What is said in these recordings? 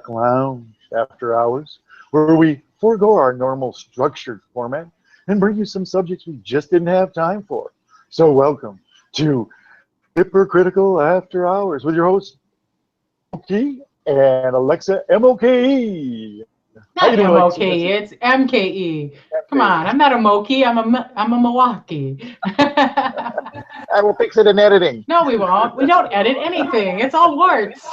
Lounge after hours, where we forego our normal structured format and bring you some subjects we just didn't have time for. So welcome to Hypercritical After Hours with your hosts, MoKE and Alexa MoKE. How Not you doing, Alexa? MoKE, it's MKE. Come on, I'm not a MoKE, I'm a Milwaukee. I will fix it in editing. No, we won't. We don't edit anything. It's all warts.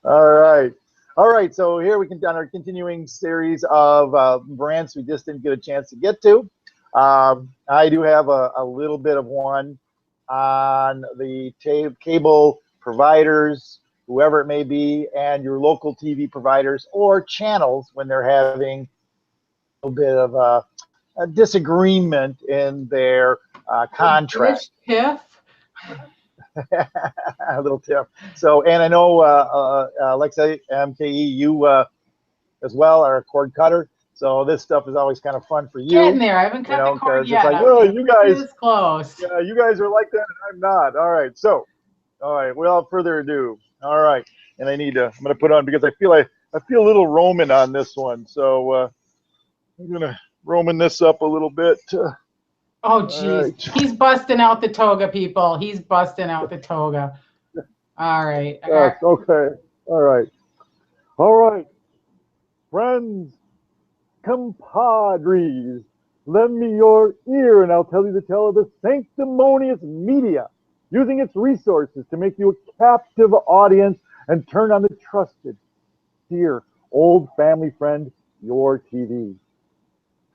All right. All right, so here we can on our continuing series of rants we just didn't get a chance to get to. I do have a little bit of one on the cable providers, whoever it may be, and your local TV providers or channels when they're having a little bit of a disagreement in their contract. Piff. A little tip. So, and I know Alexa MKE, you as well are a cord cutter. So this stuff is always kind of fun for you. Getting there. I haven't cut the cord yet. It's like, oh, you guys, this close. Yeah, you guys are like that, and I'm not. All right. So, all right. Without further ado, all right. And I'm going to put on because I feel a little Roman on this one. So I'm going to Roman this up a little bit. Oh, geez. Right. He's busting out the toga, people. He's busting out the toga. All right. Yes, okay. All right. All right. Friends, compadres, lend me your ear and I'll tell you the tale of the sanctimonious media, using its resources to make you a captive audience and turn on the trusted, dear, old family friend, your TV.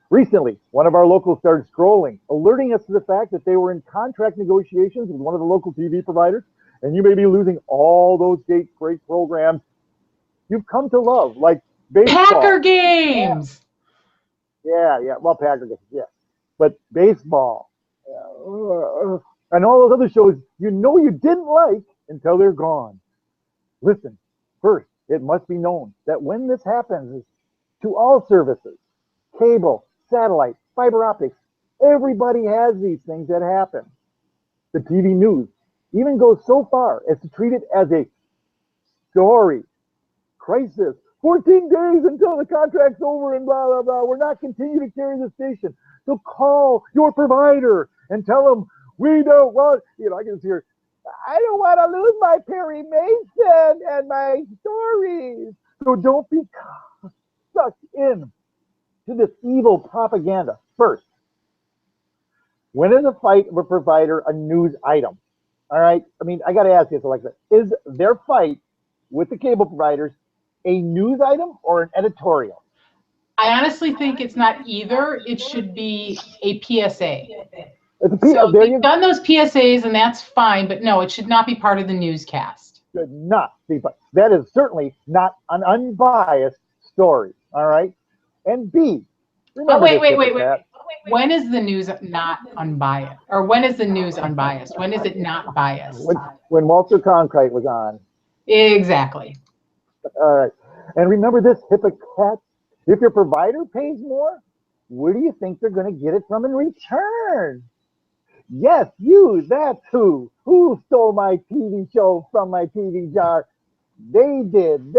Recently, one of our locals started scrolling, alerting us to the fact that they were in contract negotiations with one of the local TV providers, and you may be losing all those great programs you've come to love, like baseball. Packer games! Yeah, well, Packer games, yeah. But baseball, and all those other shows you know you didn't like until they're gone. Listen, first, it must be known that when this happens to all services, cable, satellite, fiber optics, everybody has these things that happen. The TV news even goes so far as to treat it as a story. Crisis. 14 days until the contract's over and blah, blah, blah. We're not continuing to carry the station. So call your provider and tell them, we don't want, I can just hear, I don't want to lose my Perry Mason and my stories. So don't be sucked in to this evil propaganda. First, when is a fight of a provider a news item? All right. I mean, I got to ask you, Alexa, is their fight with the cable providers a news item or an editorial? I honestly think it's not either. It should be a PSA. So you've done those PSAs, and that's fine, but no, it should not be part of the newscast. Should not be. That is certainly not an unbiased story. All right. And B, remember wait. When is the news not unbiased? Or when is the news unbiased? When is it not biased? When Walter Cronkite was on. Exactly. All right. And remember this, hypocrite. If your provider pays more, where do you think they're going to get it from in return? Yes, you, that's who. Who stole my TV show from my TV jar? They did.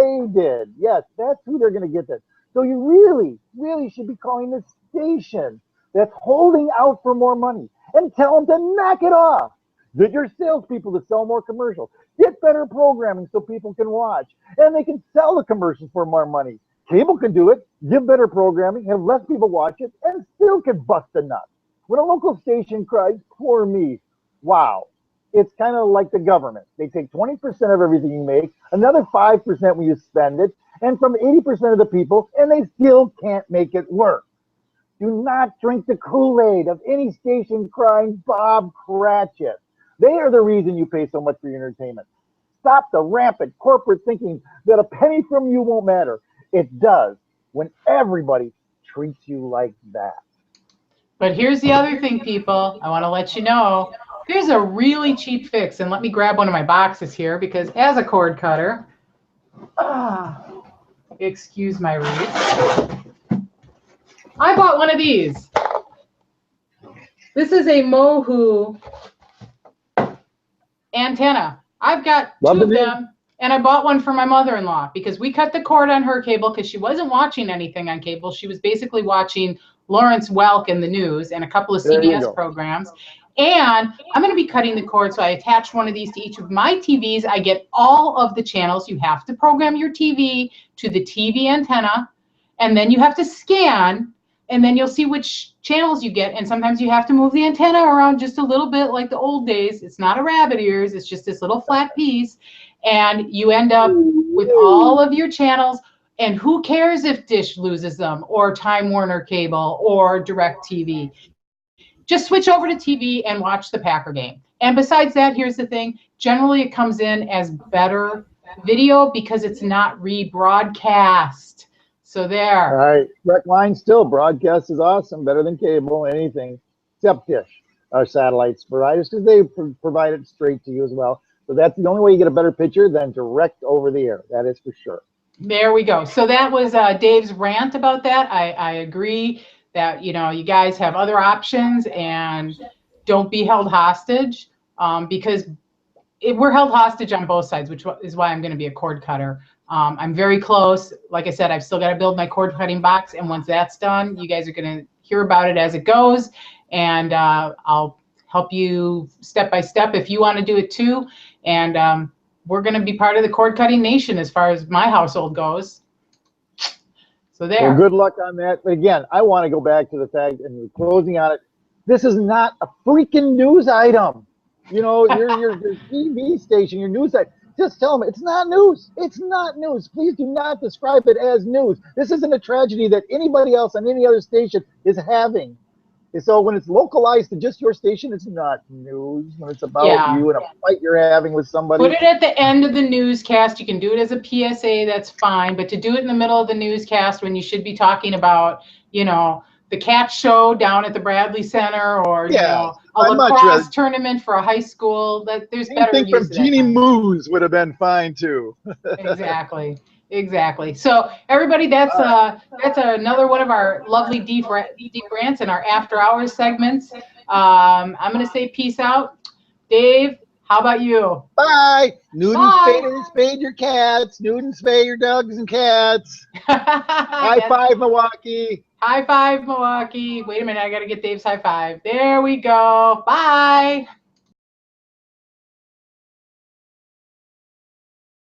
Yes, that's who they're going to get this. So you really should be calling the station that's holding out for more money and tell them to knock it off. Get your salespeople to sell more commercials. Get better programming so people can watch. And they can sell the commercials for more money. Cable can do it, give better programming, have less people watch it, and still can bust a nut. When a local station cries, poor me, wow. It's kind of like the government. They take 20% of everything you make, another 5% when you spend it, and from 80% of the people, and they still can't make it work. Do not drink the Kool-Aid of any station crying Bob Cratchit. They are the reason you pay so much for your entertainment. Stop the rampant corporate thinking that a penny from you won't matter. It does when everybody treats you like that. But here's the other thing, people. I want to let you know. There's a really cheap fix. And let me grab one of my boxes here because as a cord cutter, excuse my read, I bought one of these. This is a MoHu antenna. I've got two of them. And I bought one for my mother-in-law because we cut the cord on her cable because she wasn't watching anything on cable. She was basically watching Lawrence Welk in the news and a couple of There you CBS go. programs. And I'm going to be cutting the cord, so I attached one of these to each of my TVs. I get all of the channels. You have to program your TV to the TV antenna, and then you have to scan, and then you'll see which channels you get. And sometimes you have to move the antenna around just a little bit like the old days. It's not a rabbit ears. It's just this little flat piece. And you end up with all of your channels. And who cares if Dish loses them, or Time Warner Cable, or DirecTV? Just switch over to TV and watch the Packer game. And besides that, here's the thing. Generally, it comes in as better video because it's not rebroadcast. So there. All right. Direct line still. Broadcast is awesome. Better than cable, anything, except Dish, our satellites providers, because they provide it straight to you as well. So that's the only way you get a better picture than direct over the air. That is for sure. There we go. So that was Dave's rant about that. I agree that, you know, you guys have other options and don't be held hostage, because we're held hostage on both sides, which is why I'm going to be a cord cutter. I'm very close. Like I said, I've still got to build my cord cutting box. And once that's done, you guys are going to hear about it as it goes. And I'll help you step by step if you want to do it too. And we're going to be part of the cord cutting nation as far as my household goes. So there. Well, good luck on that. But again, I want to go back to the fact, and closing on it, this is not a freaking news item. You know, your TV station, your news site, just tell them it's not news. It's not news. Please do not describe it as news. This isn't a tragedy that anybody else on any other station is having. And so when it's localized to just your station, it's not news. When it's about you and a fight you're having with somebody. Put it at the end of the newscast. You can do it as a PSA, that's fine. But to do it in the middle of the newscast when you should be talking about, you know, the cat show down at the Bradley Center, or, you know, a lacrosse tournament for a high school, that there's better use from of that Jeannie time. Moose would have been fine too. Exactly. So everybody, that's another one of our lovely deep rants in our after hours segments. I'm going to say peace out. Dave, how about you? Bye. Nude and spade your cats. Nude and spay your dogs and cats. High five, Milwaukee. High five, Milwaukee. Wait a minute, I got to get Dave's high five. There we go. Bye.